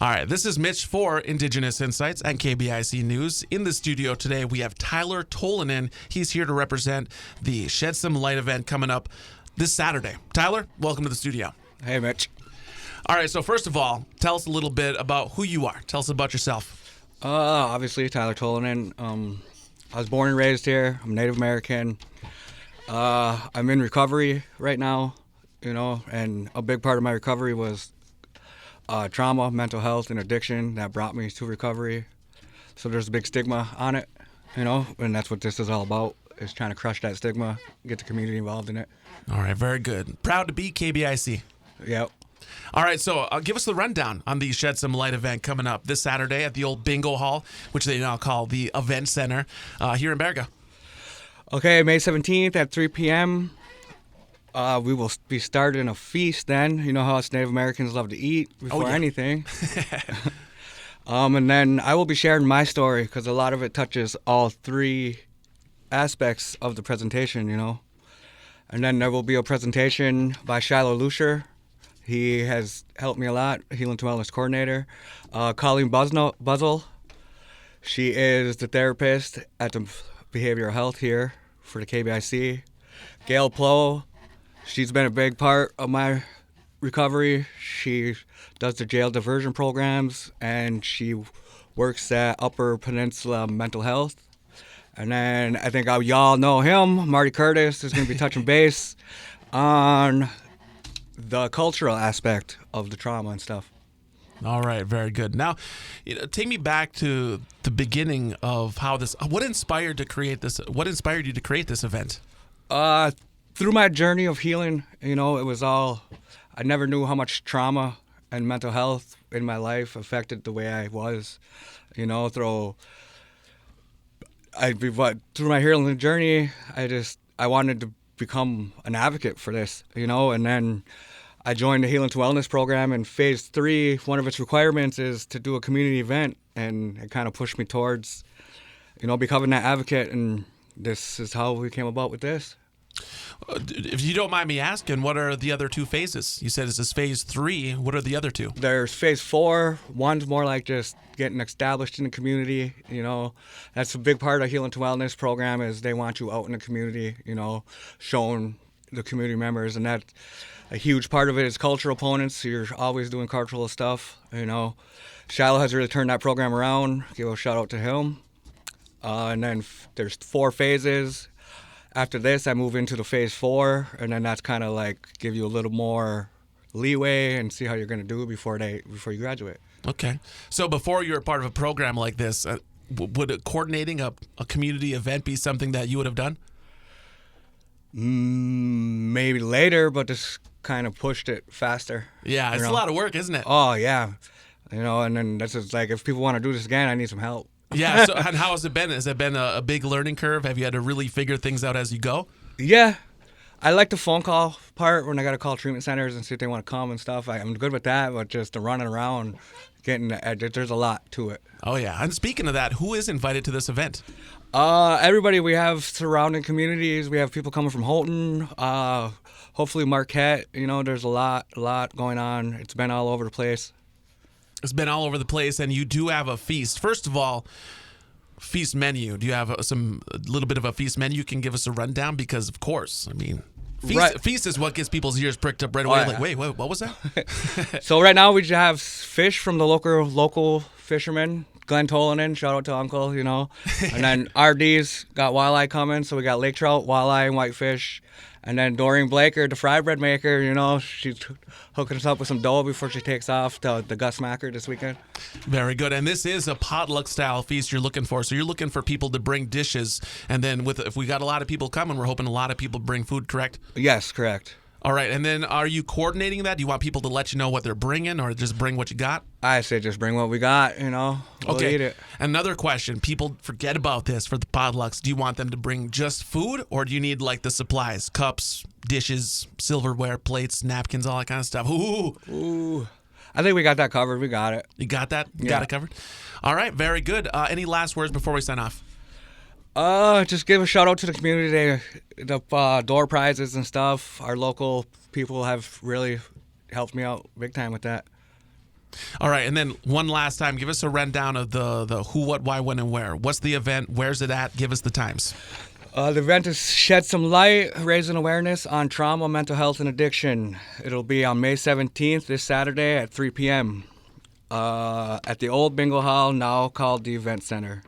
All right, this is Mitch for Indigenous Insights and KBIC News. In the studio today, we have Tyler Tolonen. He's here to represent the Shed Some Light event coming up this Saturday. Tyler, welcome to the studio. Hey, Mitch. All right, so first of all, tell us a little bit about who you are. Tell us about yourself. Obviously, Tyler Tolonen. I was born and raised here. I'm Native American. I'm in recovery right now, and a big part of my recovery was trauma, mental health, and addiction that brought me to recovery. So there's a big stigma on it, and that's what this is all about, is trying to crush that stigma, get the community involved in it. All right, very good. Proud to be KBIC. Yep. All right, so give us the rundown on the Shed Some Light event coming up this Saturday at the old bingo hall, which they now call the Event Center here in Berga. Okay, May 17th at 3 p.m. We will be starting a feast then. You know how us Native Americans love to eat before anything. And then I will be sharing my story because a lot of it touches all three aspects of the presentation, And then there will be a presentation by Shiloh Lucier. He has helped me a lot, Healing to Wellness Coordinator. Colleen Buzzle. She is the therapist at the Behavioral Health here for the KBIC. Gail Plow. She's been a big part of my recovery. She does the jail diversion programs, and she works at Upper Peninsula Mental Health. And then I think y'all know him, Marty Curtis, is going to be touching base on the cultural aspect of the trauma and stuff. All right, very good. Now, take me back to the beginning of how this. What inspired you to create this event? Through my journey of healing, it was all. I never knew how much trauma and mental health in my life affected the way I was. Through my healing journey, I wanted to become an advocate for this, and then I joined the Healing to Wellness program. In phase 3, one of its requirements is to do a community event, and it kind of pushed me towards, becoming that advocate, and this is how we came about with this. If you don't mind me asking, what are the other 2 phases? You said this is phase 3. What are the other 2? There's phase 4. One's more like just getting established in the community. That's a big part of Healing to Wellness program is they want you out in the community, showing the community members, and that a huge part of it is cultural opponents. So you're always doing cultural stuff. Shiloh has really turned that program around. Give a shout out to him. And then there's 4 phases. After this, I move into the phase 4, and then that's kind of like give you a little more leeway and see how you're going to do before you graduate. Okay. So before you're a part of a program like this, would coordinating a community event be something that you would have done? Maybe later, but this kind of pushed it faster. Yeah, it's a lot of work, isn't it? Oh, yeah. And then that's just like, if people want to do this again, I need some help. Yeah, so and how has it been? Has it been a big learning curve? Have you had to really figure things out as you go? Yeah. I like the phone call part when I got to call treatment centers and see if they want to come and stuff. I'm good with that, but just the running around, there's a lot to it. Oh, yeah. And speaking of that, who is invited to this event? Everybody. We have surrounding communities. We have people coming from Houghton, hopefully Marquette. There's a lot going on. It's been all over the place. It's been all over the place, and you do have a feast. First of all, feast menu. Do you have a little bit of a feast menu? You can give us a rundown because, of course, feast is what gets people's ears pricked up right away. Like, wait, what was that? So right now we just have fish from the local fishermen. Glenn Tolonen, shout out to Uncle, And then RD's got walleye coming, so we got lake trout, walleye, and whitefish. And then Doreen Blaker, the fry bread maker, she's hooking us up with some dough before she takes off to the Gus Macker this weekend. Very good. And this is a potluck-style feast you're looking for. So you're looking for people to bring dishes. And then if we got a lot of people coming, we're hoping a lot of people bring food, correct? Yes, correct. All right. And then are you coordinating that? Do you want people to let you know what they're bringing or just bring what you got? I say just bring what we got, We'll eat it. Another question. People forget about this for the potlucks. Do you want them to bring just food or do you need like the supplies, cups, dishes, silverware, plates, napkins, all that kind of stuff? Ooh. I think we got that covered. We got it. You got that? You got it covered? All right. Very good. Any last words before we sign off? Just give a shout out to the community. The door prizes and stuff. Our local people have really helped me out big time with that. All right, and then one last time, give us a rundown of the who, what, why, when, and where. What's the event? Where's it at? Give us the times. The event is Shed Some Light, raising awareness on trauma, mental health, and addiction. It'll be on May 17th, this Saturday at 3 p.m. At the old bingo hall, now called the Event Center.